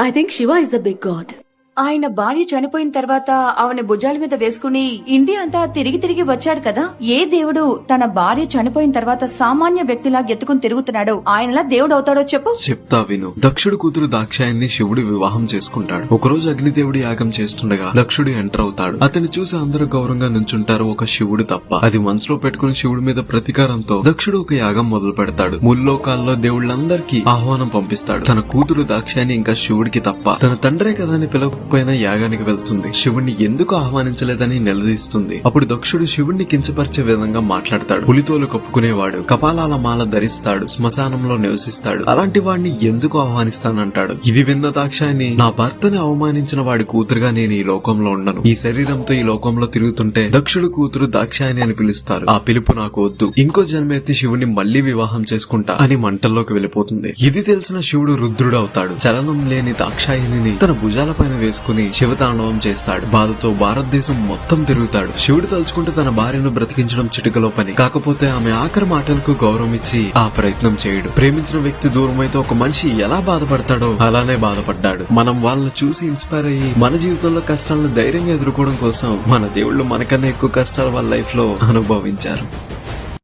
I think Shiva is a big god. ఆయన భార్య చనిపోయిన తర్వాత ఆమెను భుజాల మీద వేసుకుని ఇండియా అంతా తిరిగి తిరిగి వచ్చాడు కదా. ఏ దేవుడు తన భార్య చనిపోయిన తర్వాత సామాన్య వ్యక్తిలా ఎత్తుకుని తిరుగుతున్నాడో ఆయనలా దేవుడు అవుతాడో చెప్పు. చెప్తా విను. దక్షుడు కూతురు దాక్షాయన్ని శివుడు వివాహం చేసుకుంటాడు. ఒకరోజు అగ్నిదేవుడి యాగం చేస్తుండగా దక్షుడు ఎంటర్ అవుతాడు. అతన్ని చూసి అందరూ గౌరవంగా నుంచుంటారు, ఒక శివుడు తప్ప. అది మనసులో పెట్టుకుని శివుడి మీద ప్రతీకారంతో దక్షుడు ఒక యాగం మొదలు పెడతాడు. ముల్లోకాల్లో దేవుళ్ళందరికీ ఆహ్వానం పంపిస్తాడు. తన కూతురు దాక్షాయని ఇంకా శివుడికి తప్ప తన తండ్రే కదా అని పైన యాగానికి వెళ్తుంది. శివుణ్ణి ఎందుకు ఆహ్వానించలేదని నిలదీస్తుంది. అప్పుడు దక్షుడు శివుణ్ణి కించపరిచే విధంగా మాట్లాడతాడు. పులితోలు కప్పుకునేవాడు, కపాలాల మాల ధరిస్తాడు, శ్మశానంలో నివసిస్తాడు, అలాంటి వాడిని ఎందుకు ఆహ్వానిస్తానంటాడు. ఇది విన్న దాక్షాయని, నా భర్తని అవమానించిన వాడి కూతురుగా నేను ఈ లోకంలో ఉండను. ఈ శరీరంతో ఈ లోకంలో తిరుగుతుంటే దక్షుడు కూతురు దాక్షాయని అని పిలుస్తారు. ఆ పిలుపు నాకు వద్దు. ఇంకో జన్మెత్తి శివుణ్ణి మళ్లీ వివాహం చేసుకుంటా అని మంటల్లోకి వెళ్లిపోతుంది. ఇది తెలిసిన శివుడు రుద్రుడవుతాడు. చలనం లేని దాక్షాయని తన భుజాల పైన వేసుకుని శివతాండవం చేస్తాడు. బాధతో భారతదేశం మొత్తం తిరుగుతాడు. శివుడు తలుచుకుంటే తన భార్యను బ్రతికించడం చిటికలో పని. కాకపోతే ఆమె ఆఖరి మాటలకు గౌరవం ఇచ్చి ఆ ప్రయత్నం చేయడు. ప్రేమించిన వ్యక్తి దూరమైతే ఒక మనిషి ఎలా బాధపడతాడో అలానే బాధపడ్డాడు. మనం వాళ్ళని చూసి ఇన్స్పైర్ అయ్యి మన జీవితంలో కష్టాలను ధైర్యంగా ఎదుర్కోవడం కోసం మన దేవుళ్ళు మనకన్నా ఎక్కువ కష్టాలు వాళ్ళ లైఫ్ లో అనుభవించారు.